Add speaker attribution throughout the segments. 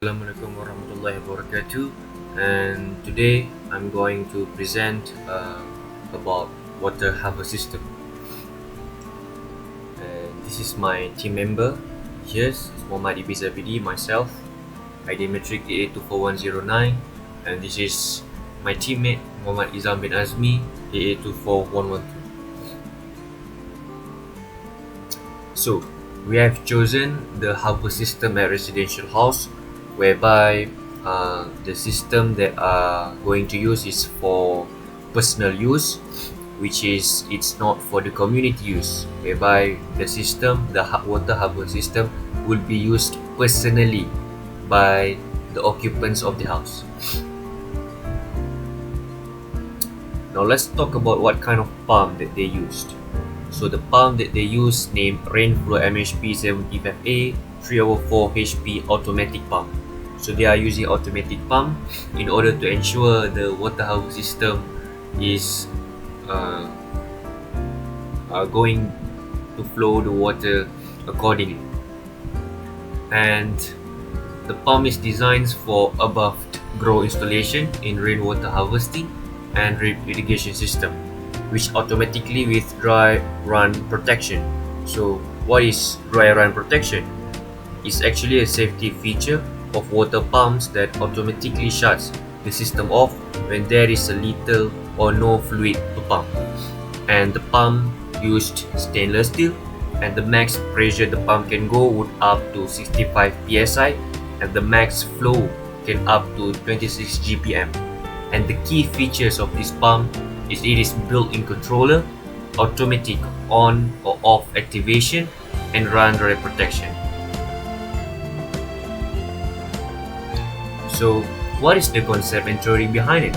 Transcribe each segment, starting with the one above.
Speaker 1: Assalamualaikum warahmatullahi wabarakatuh, and today I'm going to present about water harvest system. And this is my team member. Yes, it's Muhammad Ibis Abidi, myself, ID metric AA24109, and this is my teammate Muhammad Izam bin Azmi, AA24112. So we have chosen the harvest system at residential house, whereby the system that are going to use is for personal use, which is it's not for the community use, whereby the water harvest system will be used personally by the occupants of the house. Now let's talk about what kind of pump that they used. So the pump that they use named Rainflow MHP 75A 304 HP automatic pump. So they are using automatic pump in order to ensure the water harvest system is going to flow the water accordingly. And the pump is designed for above grow installation in rainwater harvesting and drip irrigation system, which automatically with dry run protection. So what is dry run protection? It's actually a safety feature of water pumps that automatically shuts the system off when there is a little or no fluid to pump. And the pump used stainless steel, and the max pressure the pump can go would up to 65 psi, and the max flow can up to 26 GPM. And the key features of this pump is it is built-in controller, automatic on or off activation, and run dry protection. So what is the concept and theory behind it?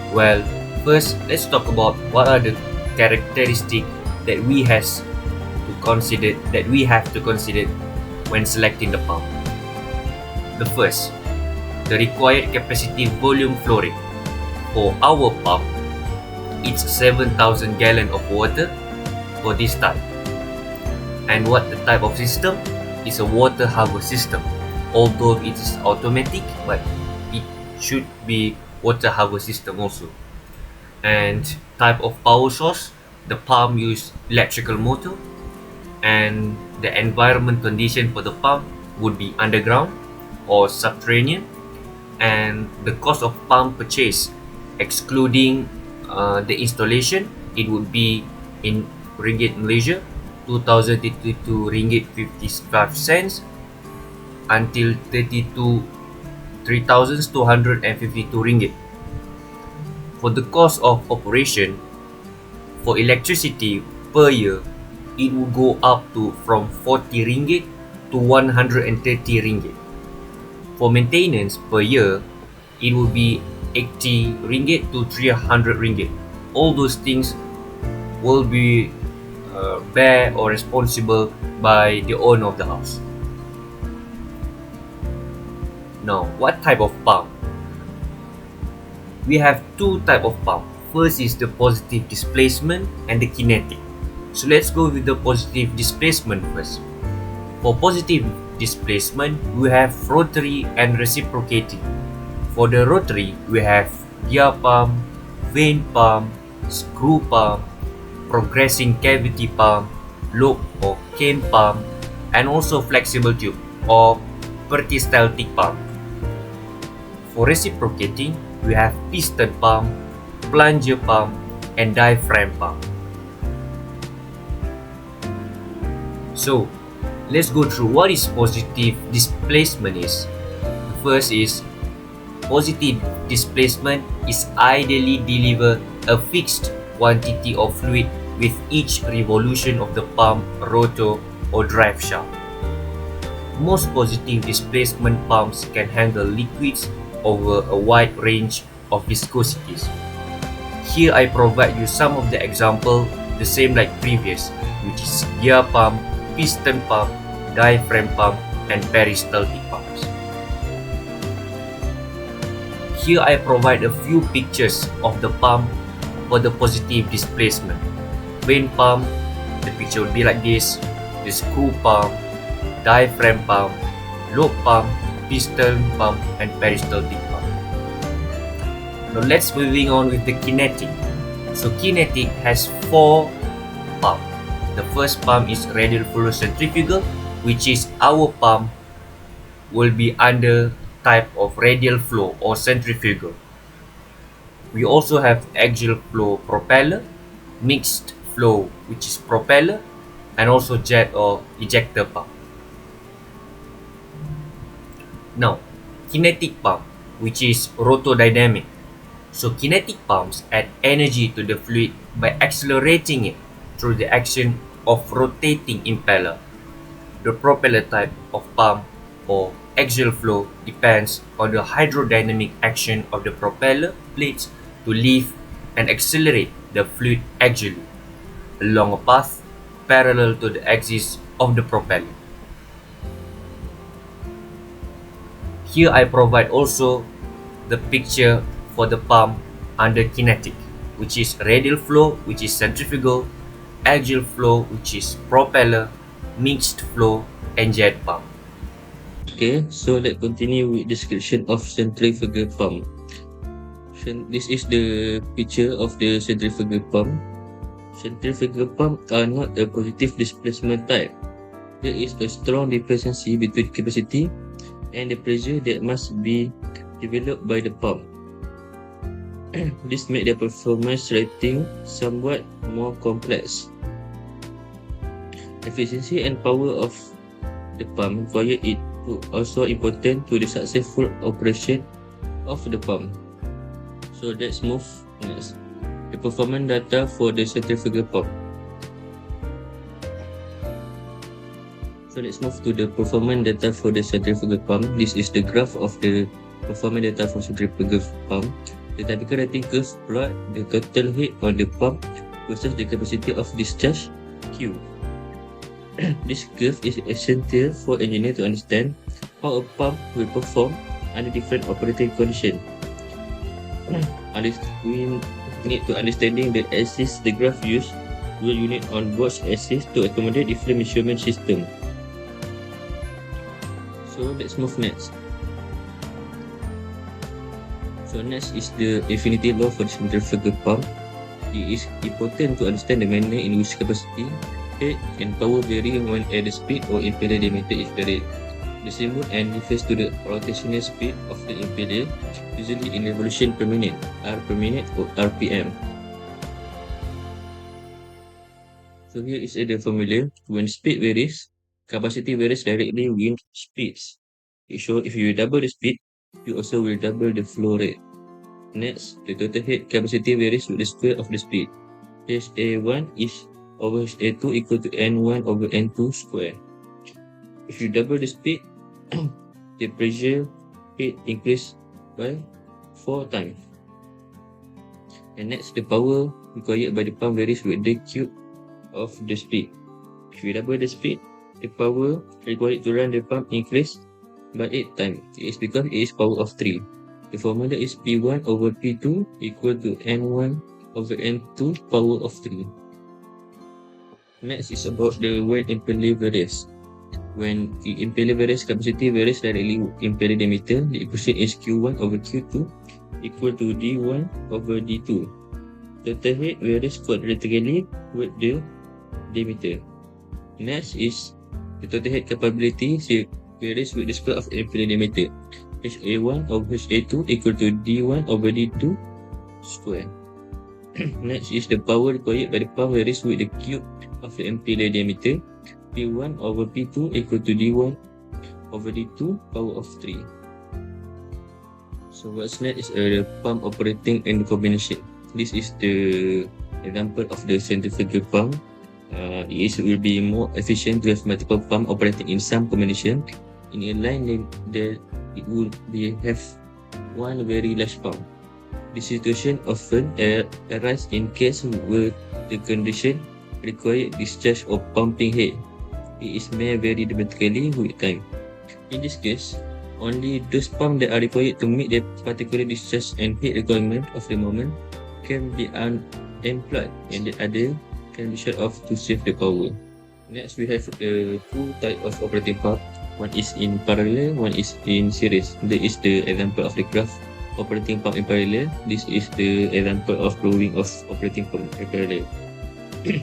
Speaker 1: Well, first let's talk about what are the characteristics that we have to consider when selecting the pump. The first, the required capacity volume flow rate. For our pump, it's 7,000 gallon of water for this type. And what the type of system is a water harvest system. Although it is automatic, but it should be water harvest system also. And type of power source, the pump use electrical motor, and the environment condition for the pump would be underground or subterranean. And the cost of pump purchase, excluding the installation, it would be in ringgit Malaysia 2032 ringgit 55 cents until 3,252 ringgit. For the cost of operation, for electricity per year, it will go up to from 40 ringgit to 130 ringgit. For maintenance per year, it will be 80 ringgit to 300 ringgit. All those things will be bear or responsible by the owner of the house. Now, what type of pump? We have two type of pump. First is the positive displacement and the kinetic. So let's go with the positive displacement first. For positive displacement, we have rotary and reciprocating. For the rotary, we have gear pump, vane pump, screw pump, progressing cavity pump, lobe or cane pump, and also flexible tube or peristaltic pump. For reciprocating, we have piston pump, plunger pump, and diaphragm pump. So let's go through what is positive displacement is. The first is positive displacement is ideally deliver a fixed quantity of fluid with each revolution of the pump, rotor, or drive shaft. Most positive displacement pumps can handle liquids over a wide range of viscosities. Here I provide you some of the example, the same like previous, which is gear pump, piston pump, diaphragm pump, and peristaltic pumps. Here I provide a few pictures of the pump for the positive displacement. Vane pump, the picture would be like this. The screw pump, diaphragm pump, lobe pump, piston pump, and peristaltic pump. Now let's moving on with the kinetic. So kinetic has 4 pumps. The first pump is radial flow centrifugal, which is our pump will be under type of radial flow or centrifugal. We also have axial flow propeller, mixed flow which is propeller, and also jet or ejector pump. Now, kinetic pump, which is rotodynamic. So kinetic pumps add energy to the fluid by accelerating it through the action of rotating impeller. The propeller type of pump or axial flow depends on the hydrodynamic action of the propeller blades to lift and accelerate the fluid axially along a path parallel to the axis of the propeller. Here I provide also the picture for the pump under kinetic, which is radial flow, which is centrifugal, axial flow, which is propeller, mixed flow, and jet pump.
Speaker 2: Okay, so let's continue with description of centrifugal pump. This is the picture of the centrifugal pump. Centrifugal pumps are not a positive displacement type. There is a strong dependency between capacity and the pressure that must be developed by the pump. This makes the performance rating somewhat more complex. Efficiency and power of the pump require it to also important to the successful operation of the pump. So let's move next. The performance data for the centrifugal pump. So let's move to the performance data for the centrifugal pump. This is the graph of the performance data for centrifugal pump. The typical rating curve plot the total heat on the pump versus the capacity of discharge Q. This curve is essential for engineers to understand how a pump will perform under different operating conditions. We need to understanding the axis the graph use will unit on both axes to accommodate different measurement system. So let's move next. So next is the affinity law for the centrifugal pump. It is important to understand the manner in which capacity, head, and power vary when at the speed or impeller diameter is varied. The symbol N refers to the rotational speed of the impeller, usually in revolution per minute, R per minute or RPM. So here is the formula. When speed varies, capacity varies directly with speeds. So if you double the speed, you also will double the flow rate. Next, the total head capacity varies with the square of the speed. HA1 is over HA2 equal to N1 over N2 square. If you double the speed, the pressure head increase by 4 times. And next, the power required by the pump varies with the cube of the speed. If you double the speed, the power required to run the pump increase by 8 times. It is because it is power of 3. The formula is P1 over P2 equal to N1 over N2 power of 3. Next is about the when impeller varies. When the impeller varies, capacity varies directly with impeller diameter. The equation is Q1 over Q2 equal to D1 over D2. Total head varies quadratically with the diameter. Next is the total head capability varies with the square of impeller diameter. HA1 over HA2 equal to D1 over D2 square. Next is the power required by the pump varies with the cube of the impeller diameter. P1 over P2 equal to D1 over D2 power of 3. So what's next is the pump operating in combination. This is the example of the centrifugal pump. It will be more efficient to have multiple pump operating in some combination. In a line that it would be have one very large pump. This situation often arises in case where the condition require discharge of pumping head. It may vary dramatically with time. In this case, only those pumps that are required to meet the particular discharge and head requirement of the moment can be unemployed, and the other can be shut off to save the power. Next, we have the two types of operating pump. One is in parallel, one is in series. That is the example of the graph operating pump in parallel. This is the example of drawing of operating pump in parallel.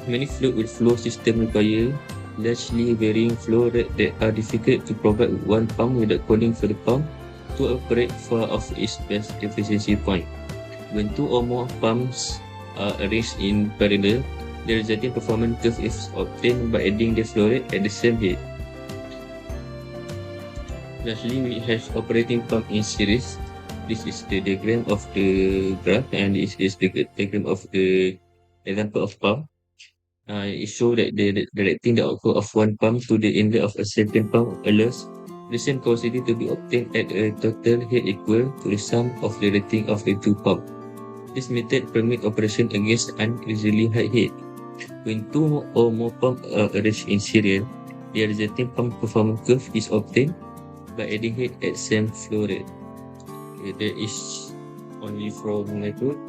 Speaker 2: Many fluid with flow system require largely varying flow rate that are difficult to provide one pump without calling for the pump to operate far off its best efficiency point. When two or more pumps are arranged in parallel, the resulting performance curve is obtained by adding the flow rate at the same head. Lastly, we have operating pump in series. This is the diagram of the graph, and this is the diagram of the example of pump. It shows that the directing the output of one pump to the inlet of a second pump allows the same capacity to be obtained at a total head equal to the sum of the rating of the two pumps. This method permits operation against unusually high head. When two or more pumps are arranged in serial, the resulting pump performance curve is obtained by adding head at same flow rate. Okay, that is only from my group.